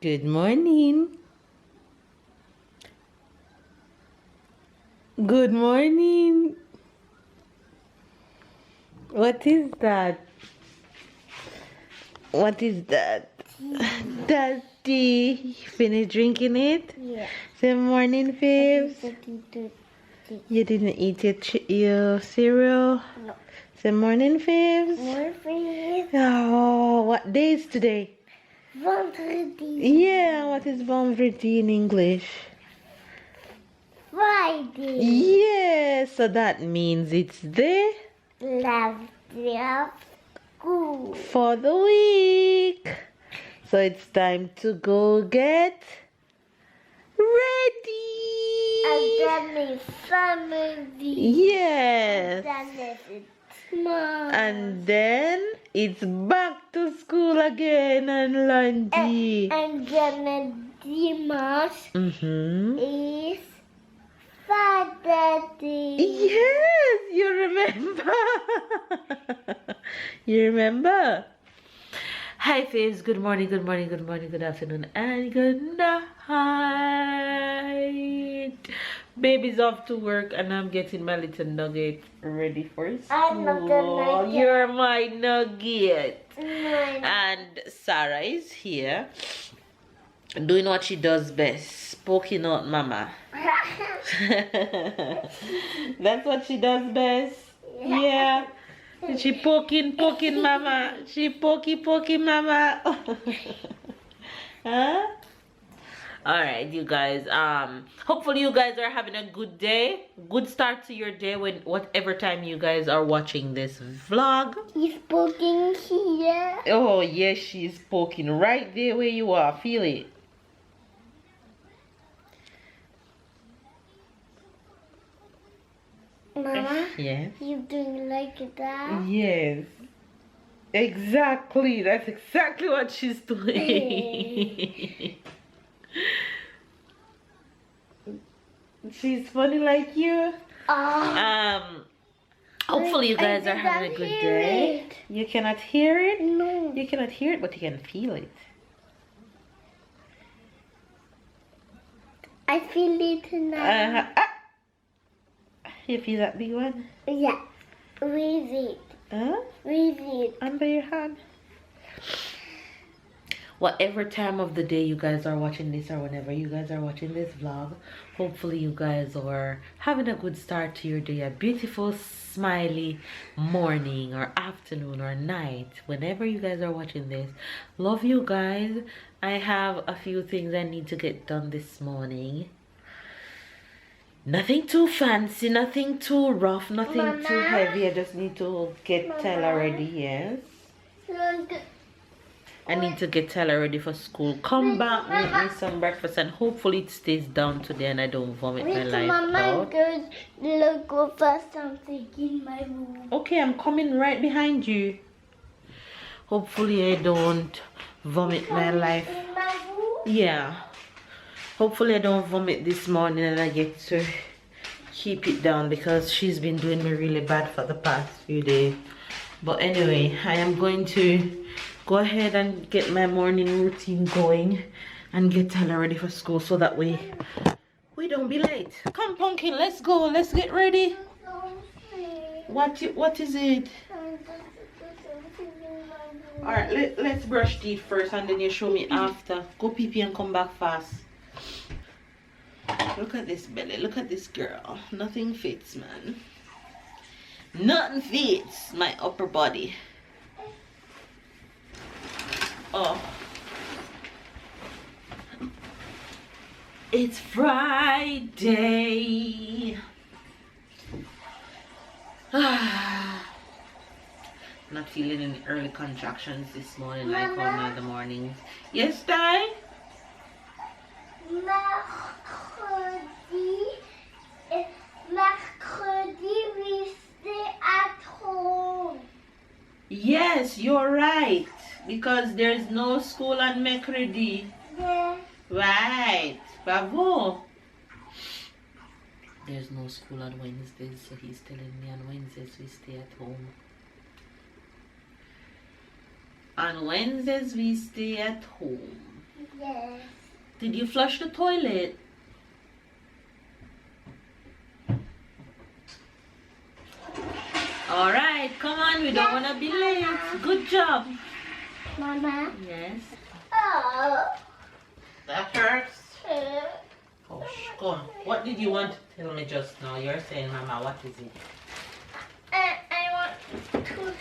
Good morning. Good morning. What is that? What is that? That's tea. Finish drinking it? Yeah. Say morning, Fibs. You didn't eat your cereal? No. Say morning, Fibs. More please. Oh, what day is today? Vendredi. Yeah, what is vendredi in English? Friday. Yeah, so that means it's the Last day of school. for the week. So it's time to go get ready. And then it's family. Yes. And then it's small. And then it's back to school again and lundy. And then Dimanche Mm-hmm. is Father Day. Yes, you remember. You remember? Hi, Faves. Good morning, good morning, good morning, good afternoon, and good night. Baby's off to work, and I'm getting my little nugget ready for I'm not a school. nugget. You're my nugget. Mine. And Sarah is here, doing what she does best, poking out mama. That's what she does best. Yeah. She poking mama. She poking mama. Huh? Alright, you guys. Hopefully you guys are having a good day. Good start to your day when whatever time you guys are watching this vlog. He's poking here. Oh yes, she's poking right there where you are. Feel it. Mama, Yes. you doing like that? Yes. Exactly. That's exactly what she's doing. She's funny like you. Hopefully you guys are having a good day. You cannot hear it? No. You cannot hear it, but you can feel it. I feel it now. You feel that big one? Yeah. With it. Huh? With it. Under your hand. Whatever time of the day you guys are watching this, or whenever you guys are watching this vlog, hopefully you guys are having a good start to your day, a beautiful smiley morning or afternoon or night, whenever you guys are watching this. Love you guys. I have a few things I need to get done this morning. Nothing too fancy, nothing too rough, nothing Mama? too heavy. I just need to get Tella ready. Yes, Look. I need to get Tella ready for school. Come back, make me some breakfast, and hopefully it stays down today and I don't vomit my life Mama, out. go first something in my room. Okay, I'm coming right behind you. Hopefully I don't vomit my life. In my room? Yeah. Hopefully I don't vomit this morning and I get to keep it down, because she's been doing me really bad for the past few days. But anyway, I am going to go ahead and get my morning routine going and get Tyler ready for school, so that we don't be late. Come Pumpkin, let's go. Let's get ready. What is it? Alright, let's brush teeth first and then you show me after. Go pee pee and come back fast. Look at this belly. Look at this girl. Nothing fits, man. Nothing fits my upper body. Oh. It's Friday. Not feeling any early contractions this morning like all my other mornings. Yes, Di? Mercredi, we stay at home. Yes, you're right. Because there's no school on Mercredi. Yeah. Right. Bravo. There's no school on Wednesdays, so he's telling me on Wednesdays we stay at home. On Wednesdays we stay at home. Yes. Did you flush the toilet? Alright, come on, we don't want to be late. Good job. Mama. Yes. Oh. That hurts. Uh, Oh, come. What did you want to tell me just now? You're saying, Mama, what is it? I want to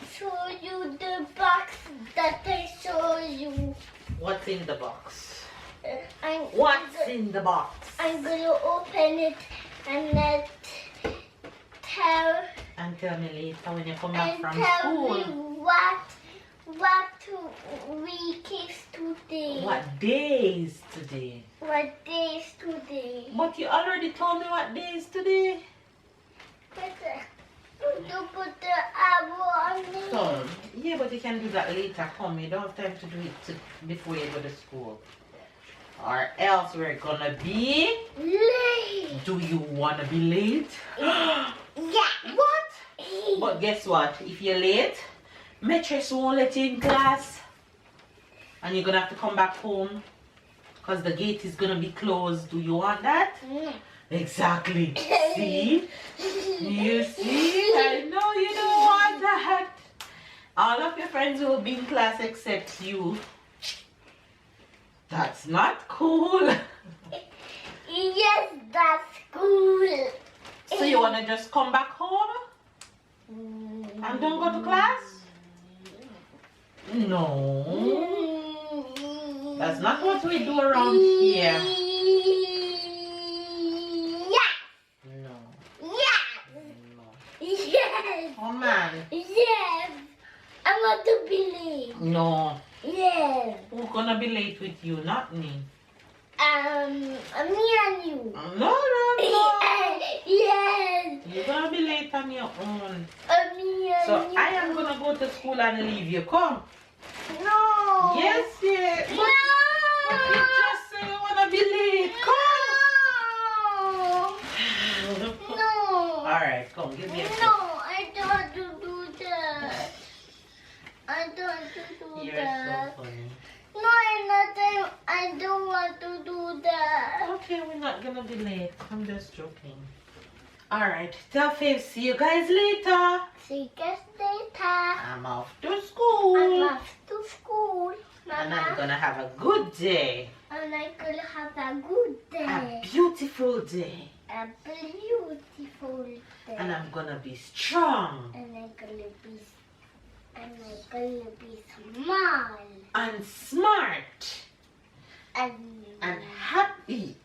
show you the box that I show you. What's in the box? What's in the box? I'm gonna open it and let tell And tell me later when you come back and from tell school. me what week is today. What day is today? What day is today? But you already told me what day is today. You put the apple on me. Come. Yeah, but you can do that later. Come, you don't have time to do it before you go to school. Or else we're gonna be Late. Do you wanna be late? Yeah. What? But guess what? If you're late, Mistress won't let you in class. And you're gonna have to come back home. Because the gate is gonna be closed. Do you want that? Exactly. See? You see? I know you don't want that. All of your friends will be in class except you. That's not cool. Yes, that's cool. So you wanna just come back home? And don't go to class? No. That's not what we do around here. Yeah. No. Yeah. No. Yes. Oh man. Yes. I want to be late. No. Yes. Who's gonna be late with you? Not me. Me and you. No. Yes. You're gonna be late on your own. Me and So you. I am gonna go to school and leave you. Come. No. Yes, yeah. No. But you just say you wanna be late. Come. No. Alright, come, give me a No, I don't want to do that. I don't want to do You're that. so funny. No, I don't want to do that. Okay, we're not gonna be late. I'm just joking. Alright, tell Faith, see you guys later. See you guys later. I'm off to school. I'm off to school, And I'm Mama. gonna have a good day. And I'm gonna have a good A day. beautiful day. A beautiful day. And I'm gonna be strong And I'm gonna be small and smart and happy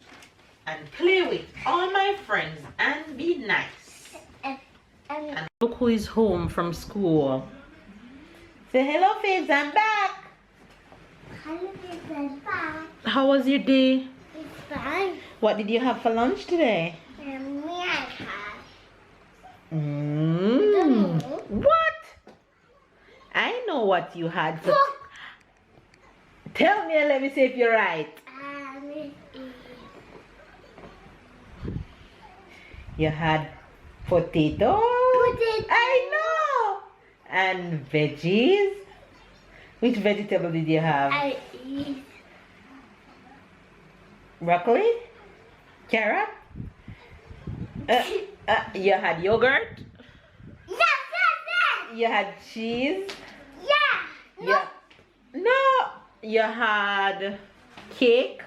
and play with all my friends and be nice. and Look who is home from school. Say hello, Faith, I'm back. it's fine. How was your day? It's fine. What did you have for lunch today? And me I have. Mm. What? I know what you had for. Tell me and let me see if you're right. You had potato. I know. And veggies. Which vegetable did you have? I eat. Broccoli? Carrot? You had yogurt? Yes. You had cheese? Yeah. Yeah. No. You had cake?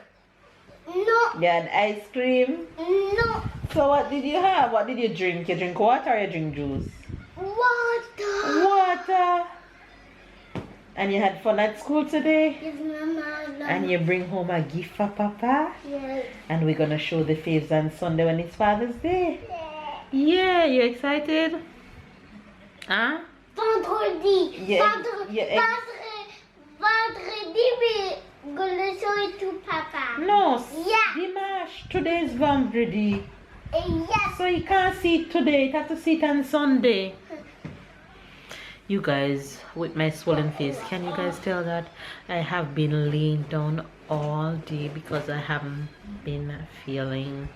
No. You had ice cream? No. So what did you have? What did you drink? You drink water or you drink juice? Water. Water. And you had fun at school today? Yes, Mama. And you bring home a gift for Papa? Yes. And we're gonna show the faves on Sunday when it's Father's Day. Yeah, you excited? Huh? Vendredi. Yeah, yeah, Vendredi, we're gonna show it to Papa. No, Yeah. Dimash, today is Vendredi. Yes. So you can't see it today, you have to see it on Sunday. You guys, with my swollen face, can you guys tell that I have been laying down all day because I haven't been feeling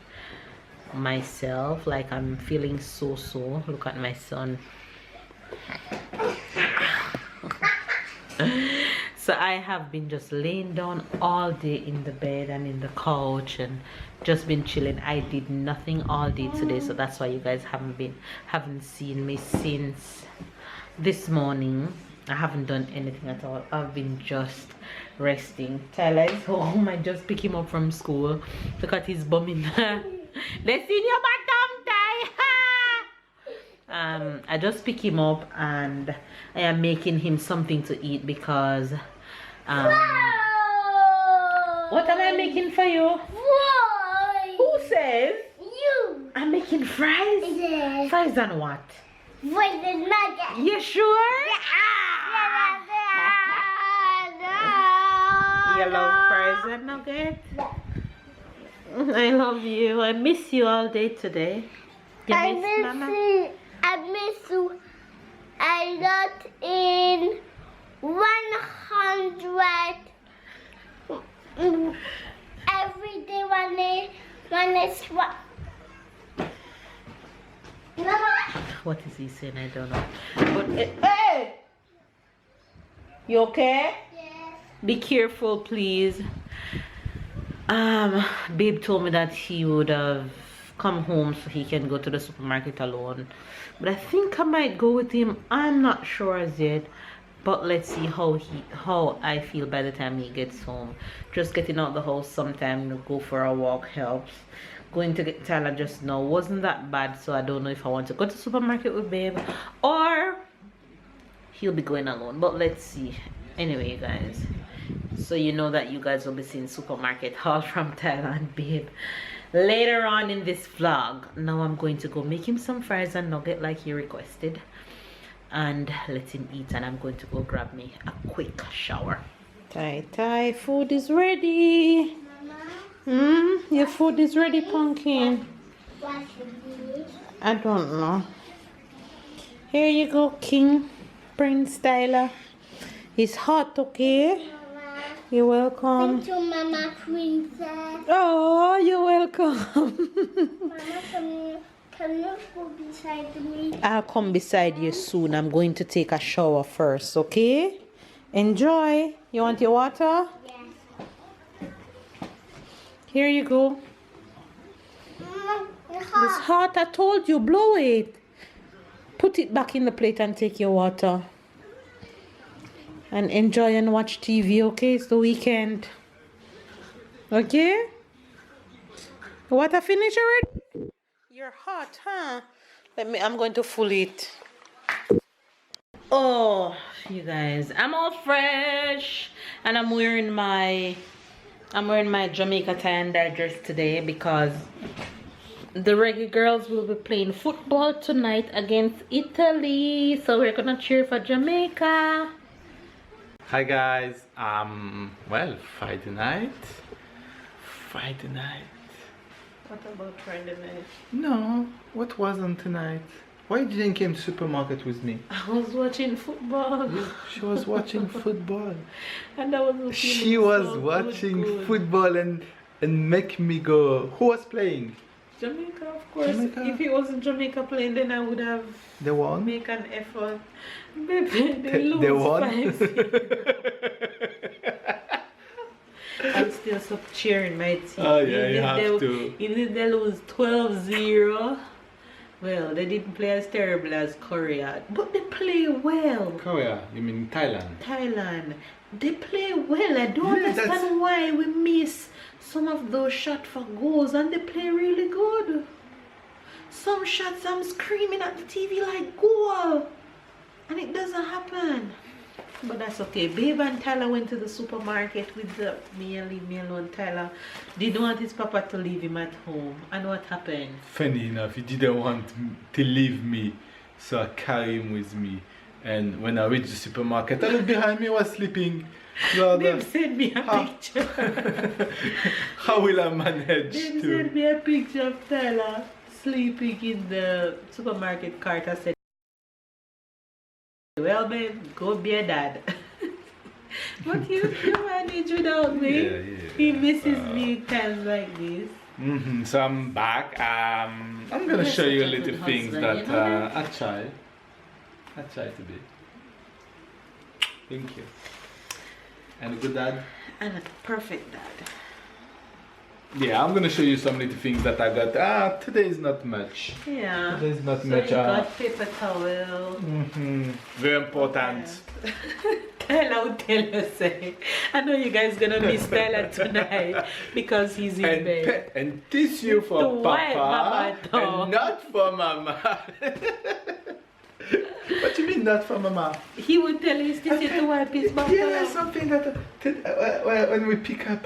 myself? Like I'm feeling so. Look at my son. So I have been just laying down all day in the bed and in the couch and just been chilling. I did nothing all day today, so that's why you guys haven't seen me since this morning. I haven't done anything at all. I've been just resting. Tyler is home. I just pick him up from school. Look at his bum in there. Let's see your bottom, Ty. I just pick him up and I am making him something to eat because what am I making for you? Why? Who says? You. I'm making fries? Yes. Fries and what? Fries and nuggets. You sure? You love fries and nuggets? I love you. I miss you all day today. You I miss miss Mama? you. I miss you a lot in 100 every day when it's what? Mama. What is he saying? I don't know. But hey, you okay? Yes. Be careful, please. Babe told me that he would have come home so he can go to the supermarket alone, but I think I might go with him. I'm not sure as yet, but let's see how I feel by the time he gets home. Just getting out the house sometime to go for a walk helps. Going to get Tyler just now wasn't that bad, so I don't know if I want to go to the supermarket with babe or he'll be going alone, but let's see. Anyway, you guys, so you know that you guys will be seeing supermarket haul from Tyler and babe later on in this vlog. Now I'm going to go make him some fries and nugget like he requested and let him eat, and I'm going to go grab me a quick shower. Ty, food is ready. Mama, Your food is ready, pumpkin. what is this? I don't know. Here you go, King Prince Tyler. It's hot, okay? Mama. You're welcome. Thank you, Mama Princess. Oh, you're welcome. Mama, can you go beside me? I'll come beside you soon. I'm going to take a shower first, okay? Enjoy. You want your water? Yes. Here you go. Mama, it's It's hot. I told you. Blow it. Put it back in the plate and take your water. And enjoy and watch TV, okay? It's the weekend. Okay? Water finish already? You're hot, huh? I'm going to full it. Oh, you guys, I'm all fresh and I'm wearing my Jamaica tie and dye dress today because the reggae girls will be playing football tonight against Italy, so we're gonna cheer for Jamaica. Hi guys, well, Friday night. What about Friday night? No, what wasn't tonight? Why didn't you come to supermarket with me? I was watching football. She was watching football. And I was She was watching football and make me go. Who was playing? Jamaica, of course. Jamaica. If it wasn't Jamaica playing, then I would have They won. make an effort. Baby, they lose They won. 5-0. I'm still so cheering my team. Oh yeah, you have to. Even if they lose 12-0, well, they didn't play as terrible as Korea, but they play well. Korea, you mean Thailand? Thailand, they play well. I don't Yeah, understand why we miss some of those shots for goals, and they play really good. Some shots I'm screaming at the TV like goal, and it doesn't happen. But that's okay. Babe and Tyler went to the supermarket with me and leave me alone. Tyler didn't want his papa to leave him at home, and what happened? Funny enough, he didn't want to leave me, so I carried him with me. And when I reached the supermarket, I looked behind me, I was sleeping. Babe sent me a picture. How will I manage Babe to? sent me a picture of Tyler sleeping in the supermarket cart. I said, well, babe, go be a dad. But you manage without me. Yeah. He misses me times like this. So I'm back. I'm gonna You're show you such a little good things husband, that you know? I try to be. Thank you. And a good dad? And a perfect dad. Yeah, I'm gonna show you some little things that I got. Today is not much. Yeah. There's not so much. you got paper towel. Very important. Tyler would tell you, say, I know you guys gonna miss Tyler tonight because he's in bed. And tissue for To wipe Papa Mama and not for Mama. What you mean not for Mama? He would tell his tissue to wipe his mouth. Yeah, something that when we pick up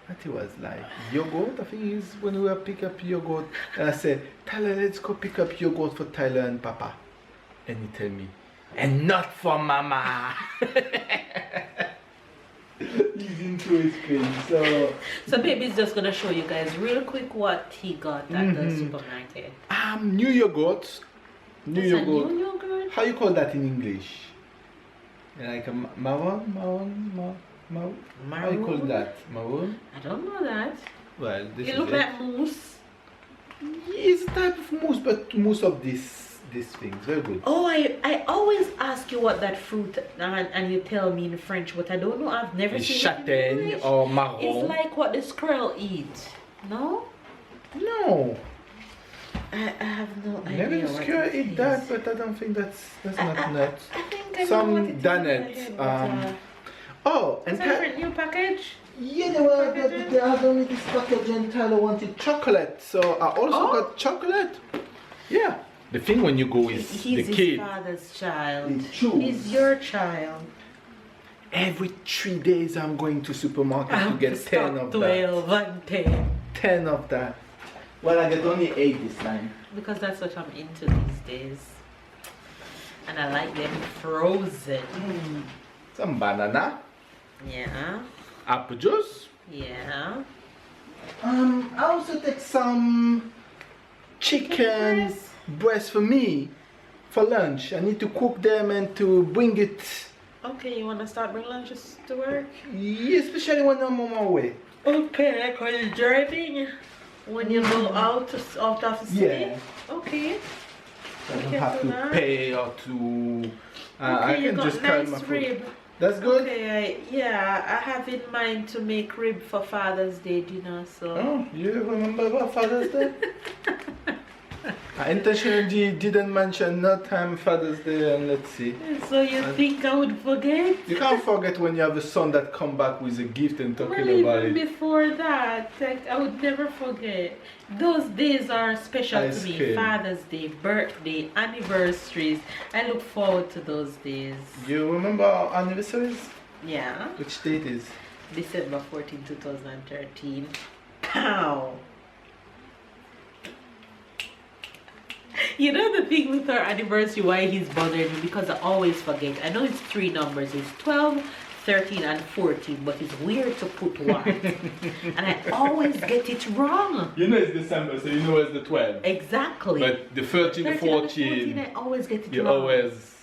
what it was like yogurt. I think is when we were pick up yogurt, and I said, Tyler, let's go pick up yogurt for Tyler and Papa, and he tell me, and not for Mama. He's into his screen, so baby's just gonna show you guys real quick what he got at the supermarket. New yogurt. New That's a yogurt. new yogurt? How you call that in English? Like a maroon? How you call that? Maroon? I don't know that. Well, this It is looks like mousse. It's a type of mousse, but mousse of this thing. Very good. Oh, I always ask you what that fruit and you tell me in French, but I don't know. I've never It's seen it in châtaigne English. or marron. It's like what the squirrel eat. No? No. I have no idea. Maybe what squirrel it eat is. that, but I don't think that's not nuts. I think I Some know what it is in my donuts, head, but, Oh, and is that a new package? yeah, they have only this package, and Tyler wanted chocolate, so I also got chocolate. Yeah. The thing when you go with He's the his kid, father's child. He choose. He's your child. every 3 days I'm going to supermarket to get 10 of 12 and 10. that. 10 of that. Well, I get only 8 this time. Because that's what I'm into these days. And I like them frozen. Some banana, Yeah. apple juice. Yeah. I also take some chicken breast for me for lunch. I need to cook them and to bring it. Okay, you want to start bringing lunches to work? Yeah, especially when I'm on my way. Okay, like when you're driving. When you go out of the city? Yeah. Okay. I don't can have do to that. pay or to. I Okay, you can got just carry nice my food. rib. That's good. Okay, I have in mind to make rib for Father's Day dinner, so. Oh, you remember about Father's Day? I intentionally didn't mention no time Father's Day, and let's see. So you think I would forget? You can't forget when you have a son that come back with a gift and talking Well, about even it. before that, like, I would never forget. Those days are special to Ice me. cream. Father's Day, birthday, anniversaries. I look forward to those days. You remember our anniversaries? Yeah. Which date is? December 14, 2013. Pow! You know the thing with our anniversary, why he's bothering me? Because I always forget. I know it's 3 numbers. It's 12, 13, and 14, but it's weird to put 1. And I always get it wrong. You know it's December, so you know it's the 12th. Exactly. But the 13, 13 and 14, I always get it you wrong. always.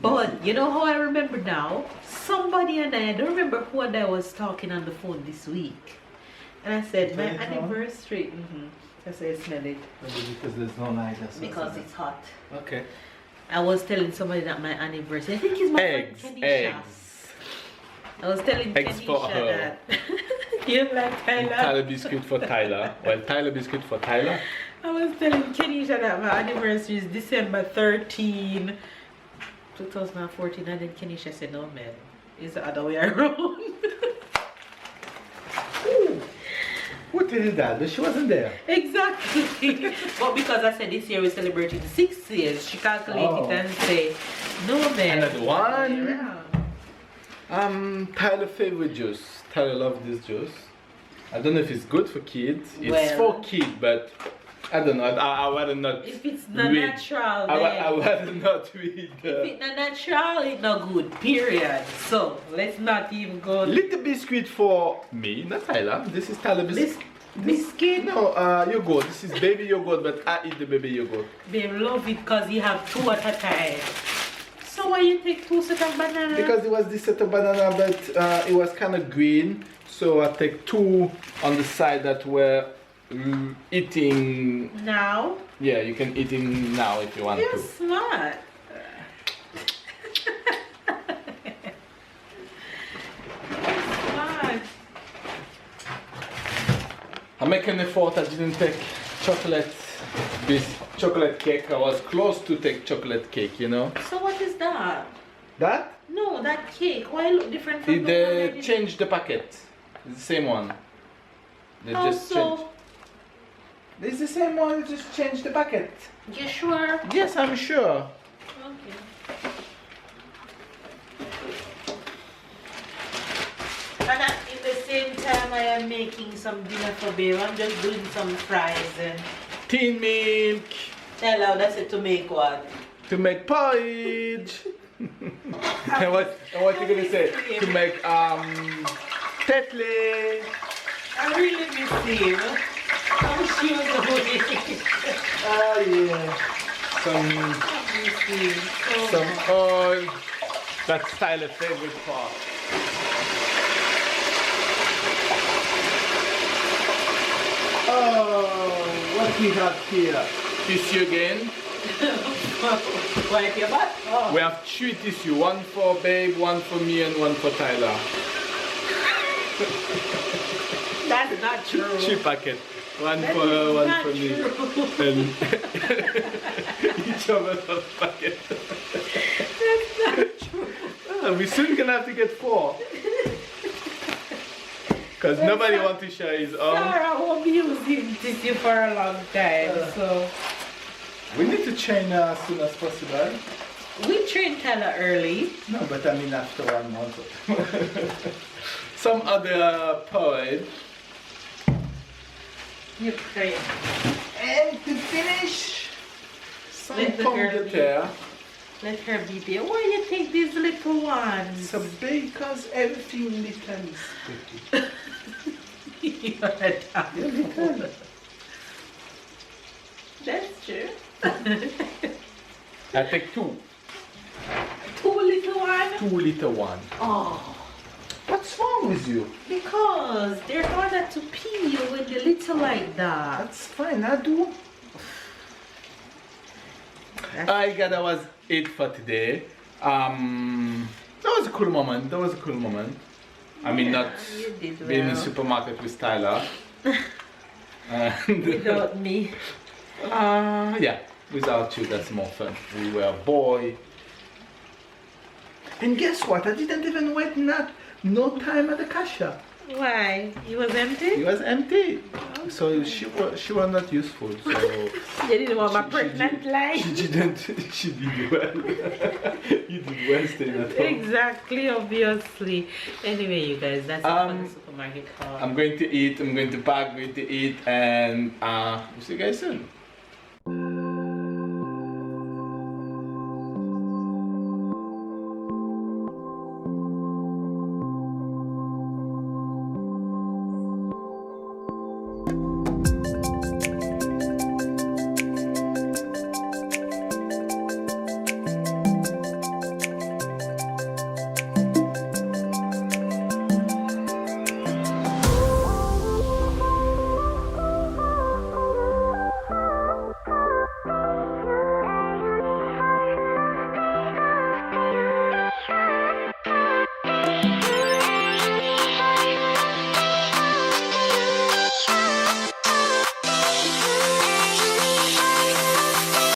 But you know how I remember now? Somebody and I don't remember who and I was talking on the phone this week. And I said, my 24? anniversary. I said, smell it. Maybe because there's no light. Because it's hot. Okay. I was telling somebody that my anniversary, I think it's my Eggs. friend Kenisha. Eggs. I was telling Eggs for Kenisha her. that. You like Tyler? Tyler biscuit for Tyler. Well, Tyler biscuit for Tyler. I was telling Kenisha that my anniversary is December 13, 2014, and then Kenisha said, no man, it's the other way around. Who tell you that? But she wasn't there. Exactly. But because I said this year we're celebrating 6 years, she calculated and say, no man. Another one. Tyler favorite juice. Tyler loves this juice. I don't know if it's good for kids. It's Well, for kids, but I don't know. I rather not. If it's not read. natural, I then rather not read. if it's not natural, it's not good. Period. So let's not even go. Little biscuit for me, not Tyler. This is Tyler biscuit. Biscuit? No, yogurt. This is baby yogurt, but I eat the baby yogurt. Babe, love it because you have 2 at a time. So why you take 2 sets of banana? Because it was this set of banana, but it was kind of green. So I take 2 on the side that were eating. Now? Yeah, you can eat it now if you want You're to. smart. I make an effort. I didn't take this chocolate cake. I was close to take chocolate cake, you know. So what is that? That? No, that cake. Why it look different from the one I They did? changed the packet. It's the same one. They How just so? changed. It's the same one. They just changed the packet. You sure? Yes, I'm sure. Okay. And at the same time, I am making some dinner for babe. I'm just doing some fries and Teen milk tell her that's it to make what? to make porridge. and what you gonna say? To make tetley. I really miss him. How she was doing. Oh yeah. Some oil. That's Tyler's favorite part. Oh, what we have here? Tissue again. Wipe your butt? Oh. We have 3 tissue, one for babe, one for me, and one for Tyler. That's not true. 3 packets. One for her, one for me. And each of us has a packet. That's not true. We soon gonna have to get 4. Because nobody wants to share his own. Sarah won't be using tissue for a long time, so. We need to train her as soon as possible. We trained Tyler early. No, but I mean after 1 month. Some other poet. You train. And to finish, some Let the pomme girl de be. terre. Let her be there. Why you take these little ones? So because everything little is pretty. You're a dumb. You're little. That's true. I take 2. 2 little ones? 2 little one. Oh. What's wrong with you? Because they're harder to peel when they're little like that. That's fine, I do. I got that was it for today. That was a cool moment. That was a cool moment. I mean, not You did being in the well. supermarket with Tyler. And, Without me. yeah, without you, that's more fun. We were a boy. And guess what? I didn't even wait no time at the cashier. Why? It was It empty? was empty. So she was not useful. So You didn't want my pregnant life? she didn't. She did well. You did well staying at home. Exactly, obviously. Anyway, you guys, that's it for the supermarket haul. I'm going to eat. I'm going to pack. Going to eat, and we'll see you guys soon.